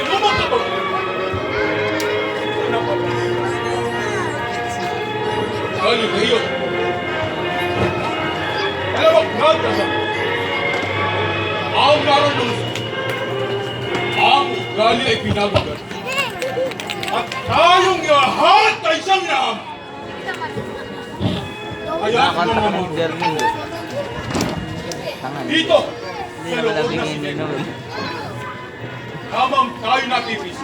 lumang kapag. Galileo. Dalawang nagdasa. Ang naralusan. Ang ugali ay pinagugat. At tayong lahat ay isang naam. Kaya mga mamamuro. Dito, sa loob na sinigay. Habang tayo natipis,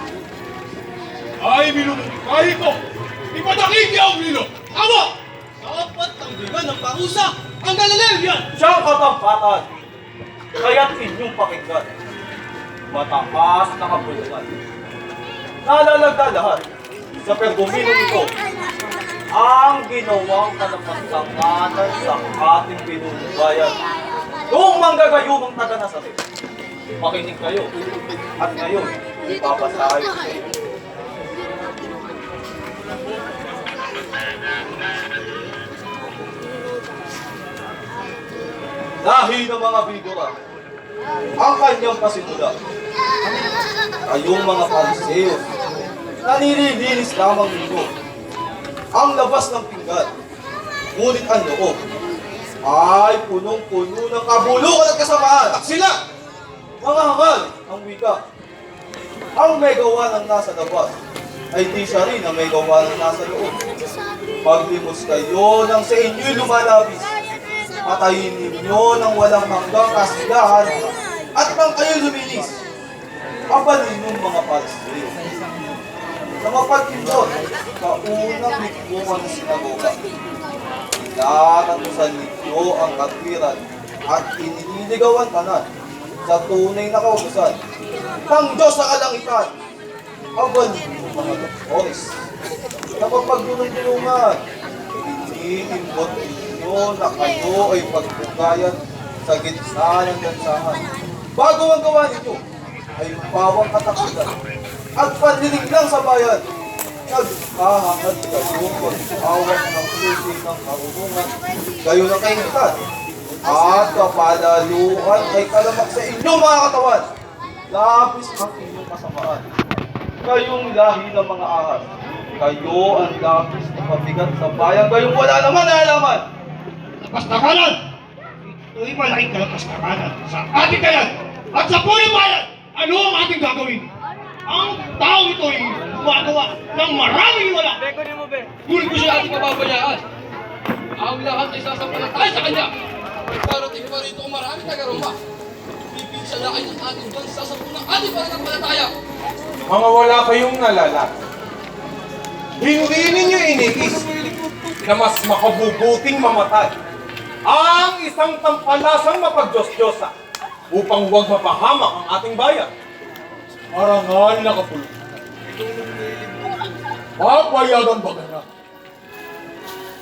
ay minumungkay ko. Ipadakigi ang lilo. Ama! Dapat tanggilan ng parusa ang Galileo yan! Siyang katampatan, kaya't inyong pakinggan. Mataas na kapulungan. Nalalagda lahat sa perdominong ito ang ginawang kanapagsangatan sa ating pinunong noong manggagayumang taga-Nazaret. Makinig kayo at ngayon ipapasahin ko. Dahil ng mga bigura, ang kanyang pasimula, kayong mga Pariseos, nanililinis lamang ninyo ang labas ng pinggan, ngunit ang loob ay punong-puno ng kabulukan at kasamaan. At sila, mga hangal, ang wika, ang may gawa ng nasa labas, ay di siya rin ang may gawa ng nasa loob. Paglimos kayo ng sa inyo'y lumalabis, patayin ninyo ng walang hanggang kasigahan at nang kayo luminis, kabalin ng mga Pariseo na mapagpindot sa unang likbukan ng sinagoga. Inakatusan ninyo ang katwiran at inililigawan tanan sa tunay na kautusan ng Diyos sa kalangitan. Kabalin ng mga doktores na mapagdulong-dulungan, iniimbot ninyo na kayo ay pagbugayan sa gitna ng lansangan. Bago ang gawa ninyo ay bawang katakutan at panlilig lang sa bayan. Nagkahangad kayo pag-awak ng pusi ng karunungan, kayo ng kainitan, at kapalaluhan ay kalamak sa inyong mga katawan. Labis ang inyong kasamaan. Kayong lahi ng mga ahas, kayo ang labis na pabigat sa bayan, kayong wala naman na alaman. Kapastakalan! Ito'y malaking kapastakalan sa ating kayan at sa punong bayan. Ano ang ating gagawin? Ang tao ito'y gumagawa ng maraming wala. Ngunit ko siya ating mababayaan. Ang lahat ay sasampalatay sa kanya. Darating pa rito ang maraming taga-Roma. Pipigsa na kayo ng ating bansa sa punang ating pananampalataya. Mga wala kayong nalala. Hindi ninyo iniisip na mas makabubuting mamatay ang isang tampalasang mapagdiyos-diyosa upang huwag mapahamak ang ating bayan. Marangal na kapulong. Papayagan ba ka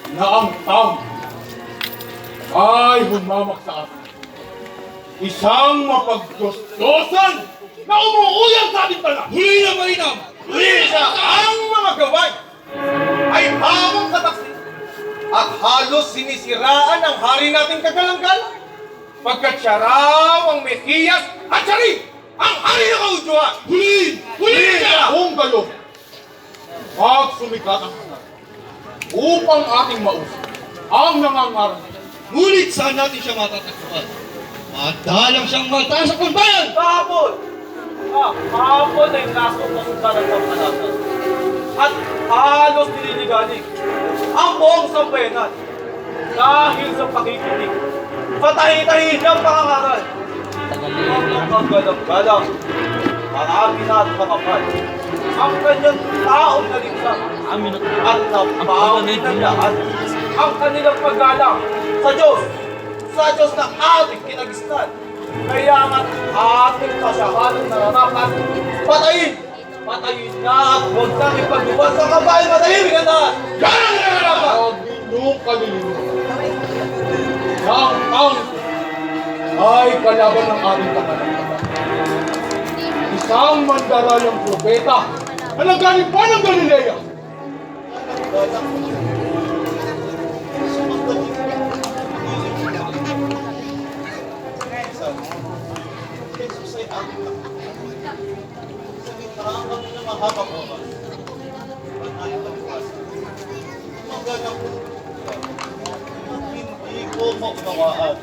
na ang tao ay humamak sa atin? Isang mapagdiyos-diyosan na umuuyang sa ating pala. Huli na marinam! Huli siya! Ang mga gaway ay hawang kataksin at halos sinisiraan ang hari nating kagalang-galang. Pagkat siya raw ang Mesiyas at siya rin ang hari ng kaudyohan. Huli! Huli siya! Kung gayon, magsumikat ang hanap upang ating mausap ang nangangaral. Ngunit saan natin siya matatagpuan? Madalang siyang magtaas sa kumbayan! Kahapon ay nasusundan ng pamanasan at halos nililigalig ang buong sambayanan dahil sa pakikinig sa tahi-tahi ng pangangaral. Ang kagalang-galang, marami na at makapal ang kanyang taong naligsam at napawin ng lahat ang kanilang paggalang sa Diyos na ating kinagisnan. Kaya nga ating kasyahan na nararapat, patayin na at huwag nang ipagbuwan sa kabayan, matahimik ka na! Yan ang nararapat! Huwag ninyong kalilimutan na ang taong ito ay kalaban ng ating pananampalataya. Isang mandaralang propeta na nanggaling pa ng Galilea. mahabang oras. At ayaw paliwasan. Maganda ko. At hindi ko maunawaan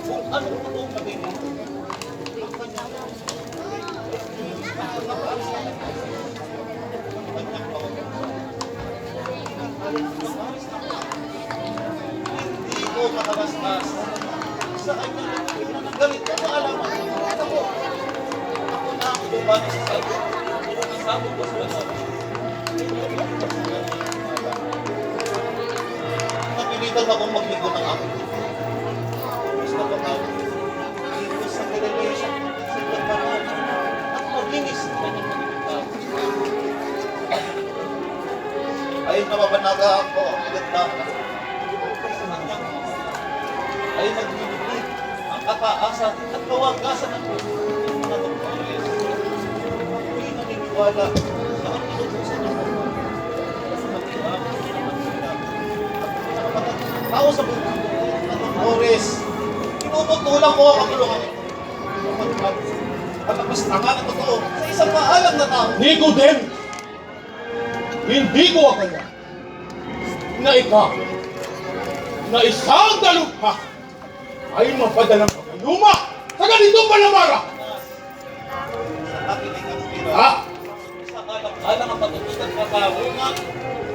kung anong totoong naging ang kanyang hindi ko makalastas sa kanyang ganito maalaman. Ako na ang lumani sa sabi. Isabot ko sila sa napilitan akong magligo ng aking gusto ko na dito sa Galileo sa pagpaparoon at maglinis sa kanyang pagkakita. Ay namabanaga ako ang ganda sa kanyang ay nagbibigay ang kataasan at kawagasan ng mga doktores. Ako'y naniniwala sa ang inutusan ng mga tao sa buong mundo, doktores. Tinututulang mo ang tulungan ito. At ang mas tanga na totoo sa isang maalam na tao. Nicodem! Hindi ko akala na ikaw, na isang dalugha, ay mapadalang pagkayuma sa ganitong palamara! Sa akin ay kapira. Ha? Sa kalang-alang ang patututan katarungan,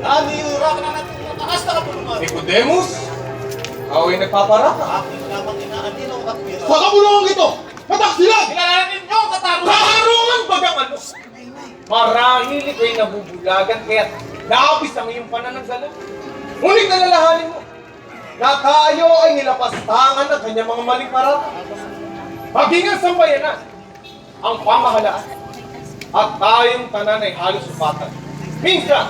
naniyura ka na natin mataas na kapulungan. Nicodemus, ikaw ay nagpaparaka. Akin lamang inaanino at pira. Sa kabulungan ito, pataksilan! Kilala ninyo ang katarungan! Kaharungan bagang ano? Marahil ito'y nabubulagan kaya't labis ang iyong pananagsala. Ngunit nalalahanin mo na tayo ay nilapastangan ng kanyang mga maling parata. Maging ang sambayanan, ang pamahalaan, at tayong tanan ay halos supatan. Minsan,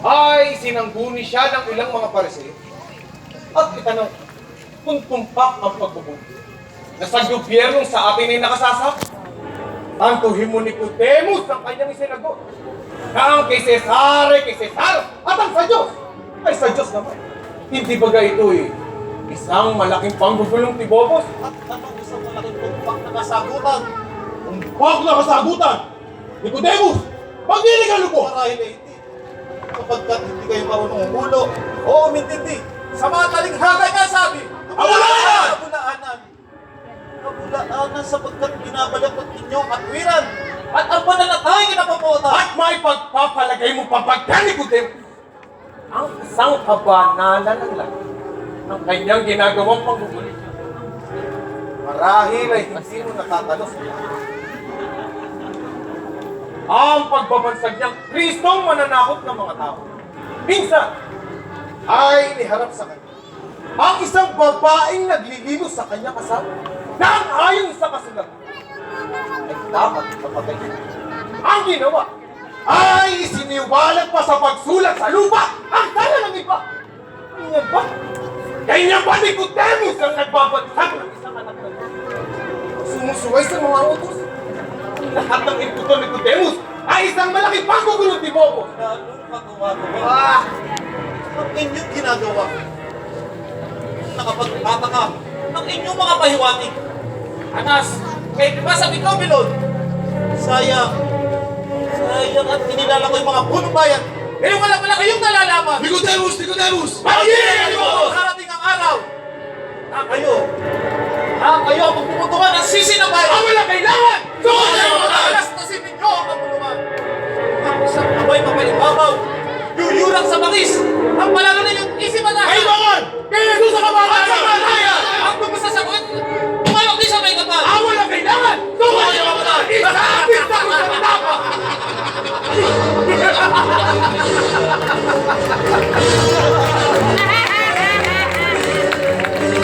ay sinangguni siya ng ilang mga pariseo at itanong kung tumpak ang pagbubuti na sa gobyernong sa atin ay nakasasap. Tantuhin mo ni Nicodemus ang kanyang isinagot na ang kay Cesar ay kay Cesar at ang sa Diyos ay sa Diyos naman. Hindi baga ito'y isang malaking panggugulong tibobos? At anong isang malaking tumpak na kasagutan? Tumpak na kasagutan! Nicodemus! Pagdilig ka lupo! Marahil ay hindi. Kapagkat hindi kayo marunong umulo o umintindi sa mga talinghaga niya sabi, Kabulaanan! Kabulaanan! Kabulaanan sapagkat binabalakot ninyo ang katwiran at ang pananatay kinapapota. At may pagpapalagay mo papagka Nicodemus ang isang kabanalan ng langit ng kanyang ginagawang paggugulit. Marahil ay hindi mo natatalo sa iyo. Ang pagbabansag niyang Kristong mananakot ng mga tao. Minsan, ay iniharap sa kanya ang isang babaeng naglililos sa kanya kasama na ang ayon sa kasulatan ay dapat kapatay. Ang ginawa ay isiniwalag pa sa pagsulat sa lupa ang tala ng iba. Ganyan ba? Ganyan ba Nicodemus ang nagbabansag ng isang anak ng Diyos? Sumusuway sa mga utos. Lahat ng imputo ni Nicodemus ay isang malaking panggugulong tibobo. Lalong magawa-gawa ang inyong ginagawa. Nakapagtataka ang inyong mga pahiwatig. Anas, kahit ba sabi ko, Bilod? Sayang at kinilala ko yung mga punong bayan. Ngayon wala pala kayong nalalaman. Nicodemus! Nicodemus! Pag-ibig mo! Darating ang araw na kayo ang magpupuntungan ng sisi ng bayan. Ang walang kailangan! Doon ay makakalastasin ninyo ang kapulungan. Ang isang abay mapalibabaw, yuyurang sa bangis, ang palagan ninyong isipan na. Kailangan! Kaya sa kabakan!